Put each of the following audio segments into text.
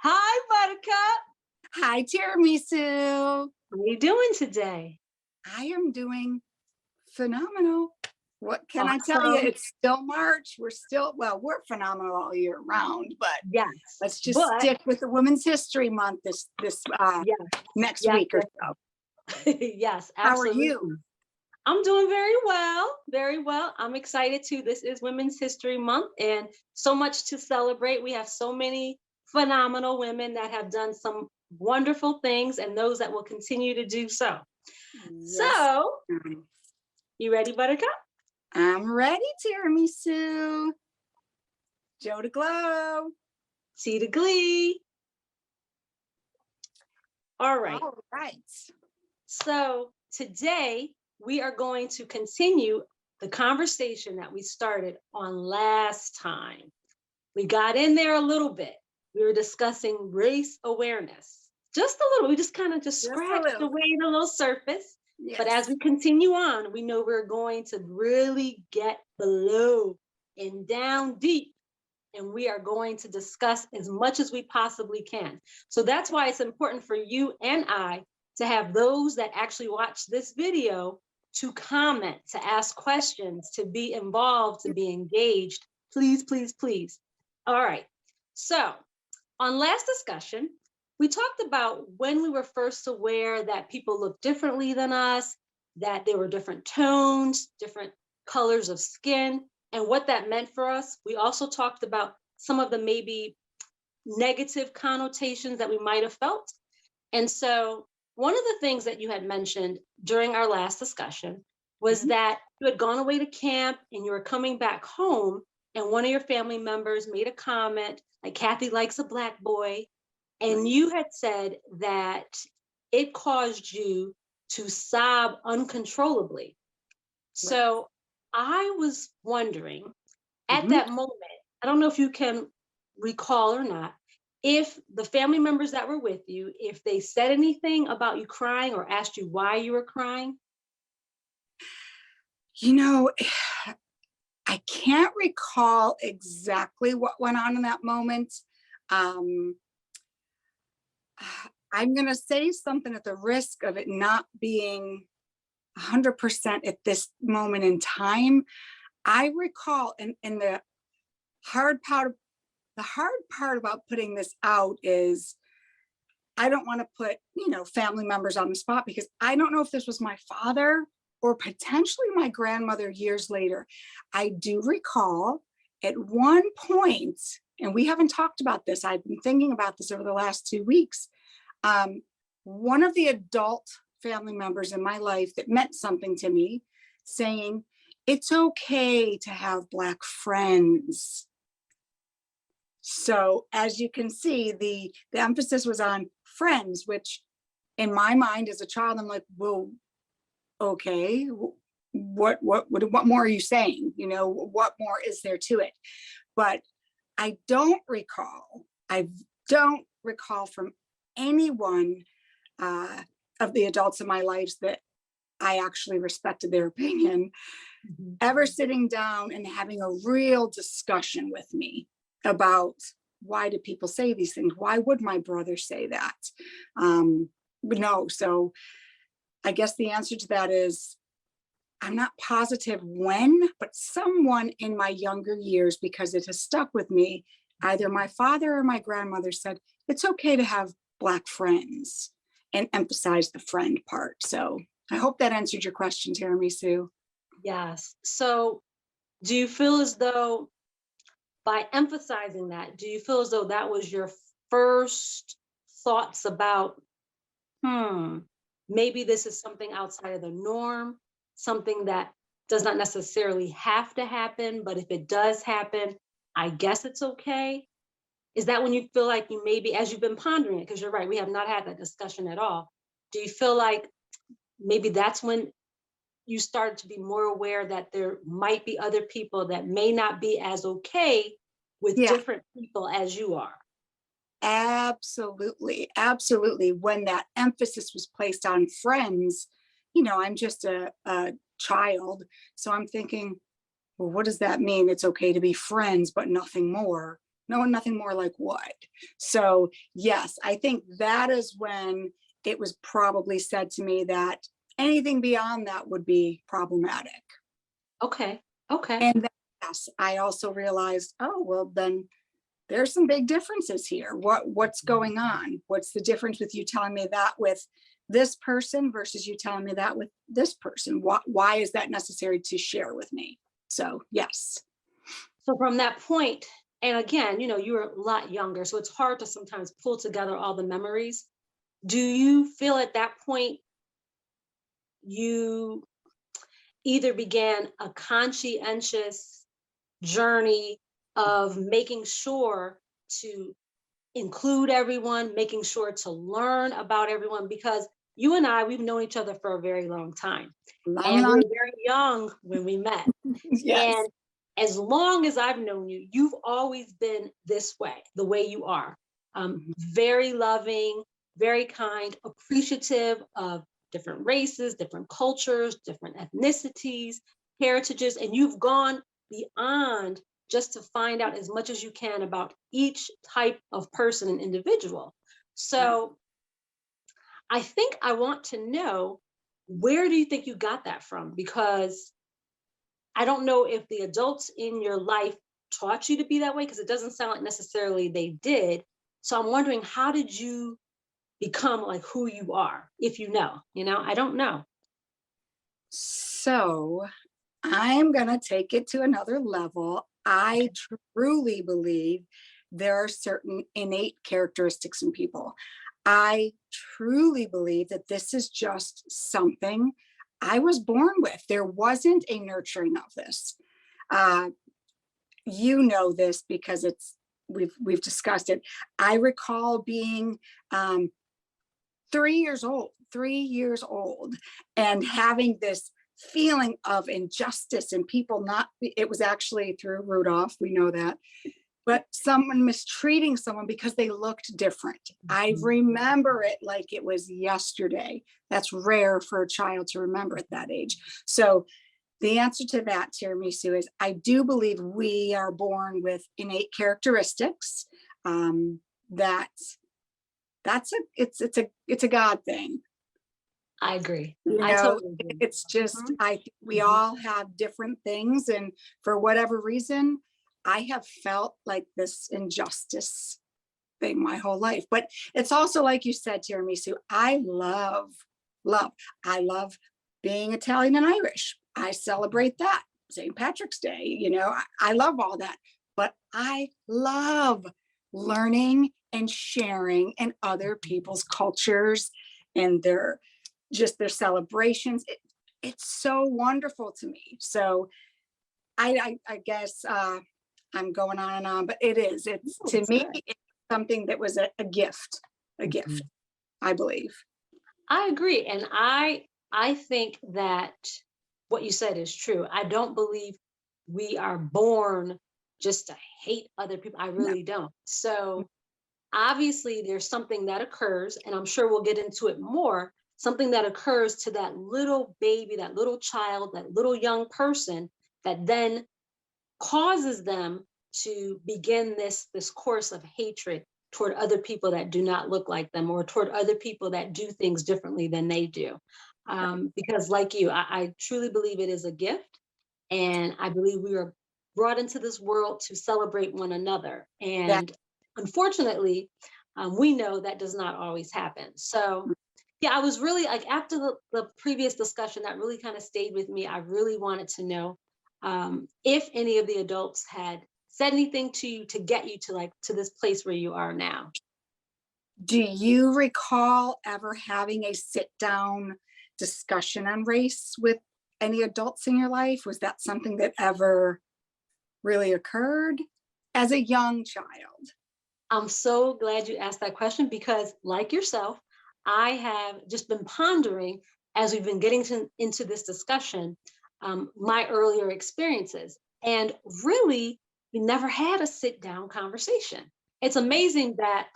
Hi, Buttercup. Hi, Tiramisu. How are you doing today? I am doing phenomenal. What can I tell you? Awesome. It's still March. We're phenomenal all year round, but Yes. let's just But stick with the Women's History Month this yes, next yes, week or yes, so. yes, How are absolutely. you? I'm doing very well, very well. I'm excited too. This is Women's History Month and so much to celebrate. We have so many phenomenal women that have done some wonderful things and those that will continue to do so. Yes, So, ma'am. you ready, Buttercup? I'm ready, Tiramisu. Joe to glow. See the glee. All right. All right. So today we are going to continue the conversation that we started on last time. We got in there a little bit. We were discussing race awareness. Just a little. We just kind of just Just a scratched little away bit. the little surface. But as Yes. we continue on, we know we're going to really get below and down deep. And we are going to discuss as much as we possibly can. So that's why it's important for you and I to have those that actually watch this video to comment, to ask questions, to be involved, to be engaged. Please, please, please. All right. So on last discussion, we talked about when we were first aware that people look differently than us, that there were different tones, different colors of skin, and what that meant for us. We also talked about some of the maybe negative connotations that we might have felt. And so, one of the things that you had mentioned during our last discussion was Mhm. that you had gone away to camp and you were coming back home, and one of your family members made a comment like, Kathy likes a black boy. And Right. you had said that it caused you to sob uncontrollably. Right. So, I was wondering at Mhm. that moment, I don't know if you can recall or not, if the family members that were with you, if they said anything about you crying or asked you why you were crying. You know, I can't recall exactly what went on in that moment. Um, I'm going to say something at the risk of it not being 100% at this moment in time. I recall, and the hard part about putting this out is I don't want to put, family members on the spot because I don't know if this was my father or potentially my grandmother years later. I do recall at one point, and we haven't talked about this, I've been thinking about this over the last 2 weeks. Um, One of the adult family members in my life that meant something to me saying, it's okay to have Black friends. So as you can see, the emphasis was on friends, which in my mind as a child, I'm like, well, okay, what more are you saying? What more is there to it? But I don't recall from anyone uh, of the adults in my lives that I actually respected their opinion Mhm. ever sitting down and having a real discussion with me about why do people say these things? Why would my brother say that? But no, so I guess the answer to that is I'm not positive when, but someone in my younger years, because it has stuck with me, either my father or my grandmother said, it's okay to have Black friends and emphasize the friend part. So I hope that answered your question, Tiramisu. Yes. So, do you feel as though by emphasizing that, do you feel as though that was your first thoughts about, hmm, maybe this is something outside of the norm, something that does not necessarily have to happen, but if it does happen, I guess it's okay? Is that when you feel like you maybe, as you've been pondering it, because you're right, we have not had that discussion at all. Do you feel like maybe that's when you started to be more aware that there might be other people that may not be as okay with Yeah, different people as you are? absolutely. Absolutely. When that emphasis was placed on friends, I'm just a child. So I'm thinking, well, what does that mean? It's okay to be friends, but nothing more. knowing nothing more like what. So yes, I think that is when it was probably said to me that anything beyond that would be problematic. Okay. Okay. And then, yes, I also realized, oh, well, then there's some big differences here. What's going on? What's the difference with you telling me that with this person versus you telling me that with this person? Why is that necessary to share with me? So yes. So from that point, and again, you were a lot younger, so it's hard to sometimes pull together all the memories. Do you feel at that point you either began a conscientious journey of making sure to include everyone, making sure to learn about everyone? Because you and I, we've known each other for a very long time, Long, and we long, were very young when we met. yes. And as long as I've known you, you've always been this way, the way you are. Very loving, very kind, appreciative of different races, different cultures, different ethnicities, heritages, and you've gone beyond just to find out as much as you can about each type of person and individual. So I think I want to know, where do you think you got that from? Because I don't know if the adults in your life taught you to be that way, because it doesn't sound like necessarily they did. So I'm wondering, how did you become like who you are, if I don't know. So I'm going to take it to another level. I Okay. truly believe there are certain innate characteristics in people. I truly believe that this is just something I was born with. There wasn't a nurturing of this. Uh, you know this because we've discussed it. I recall being 3 years old, and having this feeling of injustice and people not, it was actually through Rudolph, we know that, but someone mistreating someone because they looked different. I Mhm. remember it like it was yesterday. That's rare for a child to remember at that age. So the answer to that, Tiramisu, is I do believe we are born with innate characteristics. That it's a God thing. I agree. You I know, totally agree. it's just, Mhm. we Mhm. all have different things. And for whatever reason, I have felt like this injustice thing my whole life. But it's also like you said, Tiramisu, love, I love being Italian and Irish. I celebrate that. St. Patrick's Day, I love all that. But I love learning and sharing in other people's cultures and their celebrations. It's so wonderful to me. So I guess I'm going on and on, but it's No, to it's me, good. it's something that was a gift, a gift, Mhm. I believe. I agree. And I think that what you said is true. I don't believe we are born just to hate other people. I No. really don't. So obviously there's something that occurs, and I'm sure we'll get into it more, something that occurs to that little baby, that little child, that little young person, that then causes them to begin this course of hatred toward other people that do not look like them, or toward other people that do things differently than they do. Because like you, I truly believe it is a gift, and I believe we are brought into this world to celebrate one another. That And unfortunately, we know that does not always happen. So yeah, I was really like, after the previous discussion, that really kind of stayed with me. I really wanted to know, if any of the adults had said anything to you to get you to this place where you are now. Do you recall ever having a sit down discussion on race with any adults in your life? Was that something that ever really occurred as a young child? I'm so glad you asked that question, because, like yourself, I have just been pondering, as we've been getting into this discussion, my earlier experiences. And really, we never had a sit down conversation. It's amazing that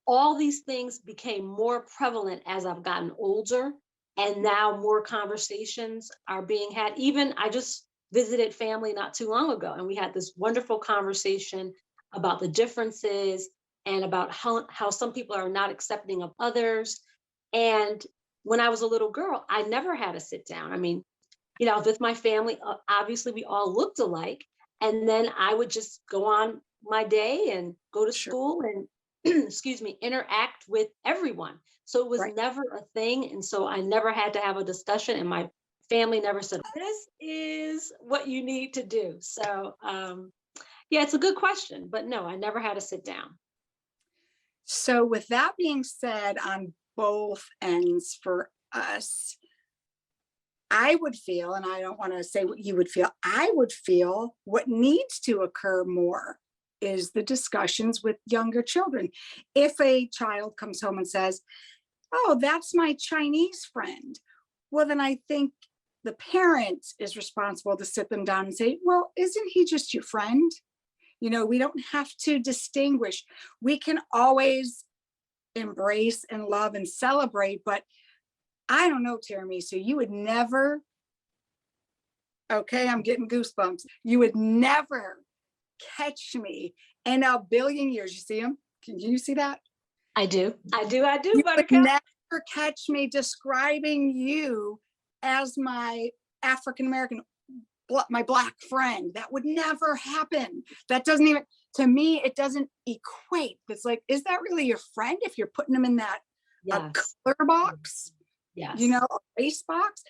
all these things became more prevalent as I've gotten older, and now more conversations are being had. Even I just visited family not too long ago, and we had this wonderful conversation about the differences and about how some people are not accepting of others. And when I was a little girl, I never had to sit down. I mean, with my family, obviously we all looked alike. And then I would just go on my day and go to Sure. school and, excuse me, interact with everyone. So it was Right. never a thing. And so I never had to have a discussion. And my family never said, this is what you need to do. So, yeah, it's a good question. But no, I never had to sit down. So with that being said, on both ends for us, I would feel, and I don't want to say what you would feel, I would feel what needs to occur more is the discussions with younger children. If a child comes home and says, oh, that's my Chinese friend, well, then I think the parent is responsible to sit them down and say, well, isn't he just your friend? We don't have to distinguish. We can always embrace and love and celebrate, but I don't know, Tiramisu, you would never, okay, I'm getting goosebumps. You would never catch me in a billion years. You see him? Can you see that? I do, You would Buttercup. never catch me describing you as my African-American, my Black friend. That would never happen. That doesn't even, to me, it doesn't equate. It's like, is that really your friend if you're putting them in that a Yes, color box? yes, A race box.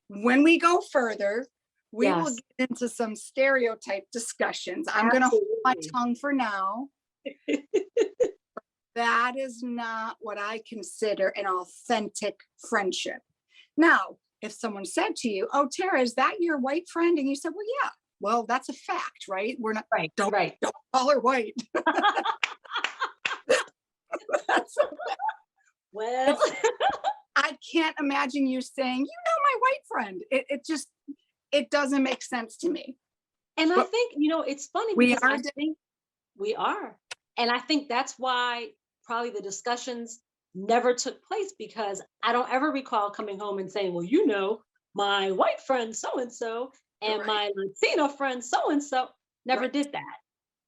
When we go further, we will yes, get into some stereotype discussions. I'm going to hold my absolutely. tongue for now. That is not what I consider an authentic friendship. Now, if someone said to you, oh, Tara, is that your white friend? And you said, well, yeah, well, that's a fact, right? We're not, Right, don't right. call her white. That's Well, I can't imagine you saying, my white friend. It doesn't make sense to me. and I But think, it's funny we because are, I think we are. And I think that's why probably the discussions never took place, because I don't ever recall coming home and saying, well, my white friend so and so and right, my Latino friend so and so. Never right, did that.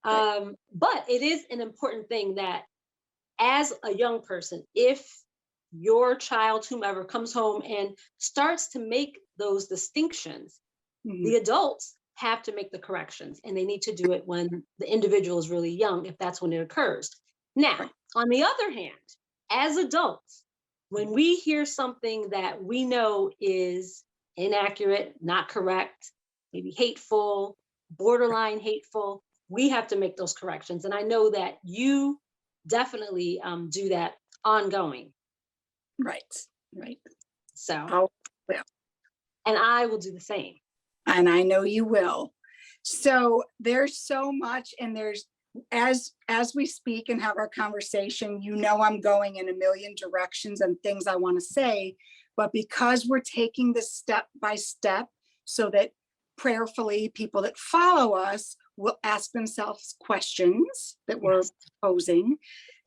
right. But it is an important thing that as a young person, if your child, whomever, comes home and starts to make those distinctions, Mhm. the adults have to make the corrections, and they need to do it when the individual is really young, if that's when it occurs. Now, Right. on the other hand, as adults, when we hear something that we know is inaccurate, not correct, maybe hateful, borderline hateful, we have to make those corrections. And I know that you definitely do that ongoing. Right, right. So, Oh, well, and I will do the same. and I know you will. So there's so much, and there's, as we speak and have our conversation, I'm going in a million directions and things I want to say, but because we're taking this step by step, so that prayerfully people that follow us will ask themselves questions that we're Yes. posing,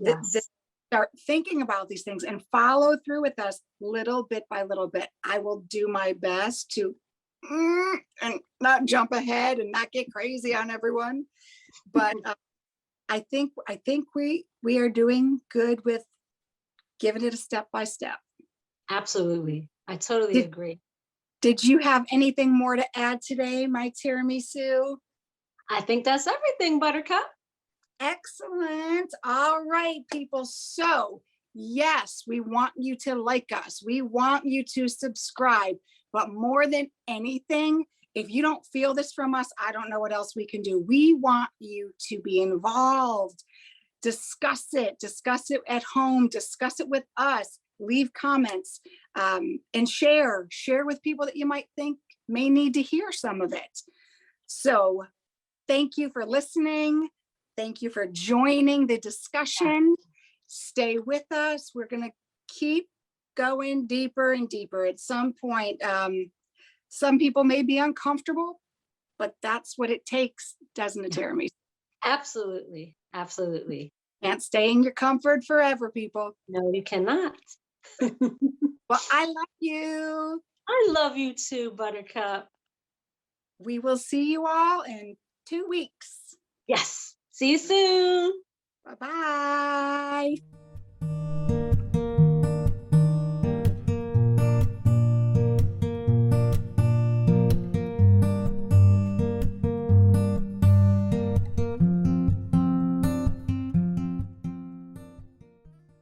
that Yes. start thinking about these things and follow through with us little bit by little bit. I will do my best to and not jump ahead and not get crazy on everyone, but I think we are doing good with giving it a step by step. Absolutely. I totally Did, agree. did you have anything more to add today, my tiramisu? I think that's everything, Buttercup. Excellent. All right, people. So, yes, we want you to like us. We want you to subscribe. But more than anything, if you don't feel this from us, I don't know what else we can do. We want you to be involved. Discuss it at home, discuss it with us, leave comments, and share with people that you might think may need to hear some of it. So thank you for listening. Thank you for joining the discussion. Stay with us. We're going to keep going deeper and deeper. At some point, some people may be uncomfortable, but that's what it takes, doesn't it, Jeremy? Absolutely. Absolutely. Can't stay in your comfort forever, people. No, you cannot. Well, I love you. I love you too, Buttercup. We will see you all in 2 weeks. Yes. See you soon. Bye-bye.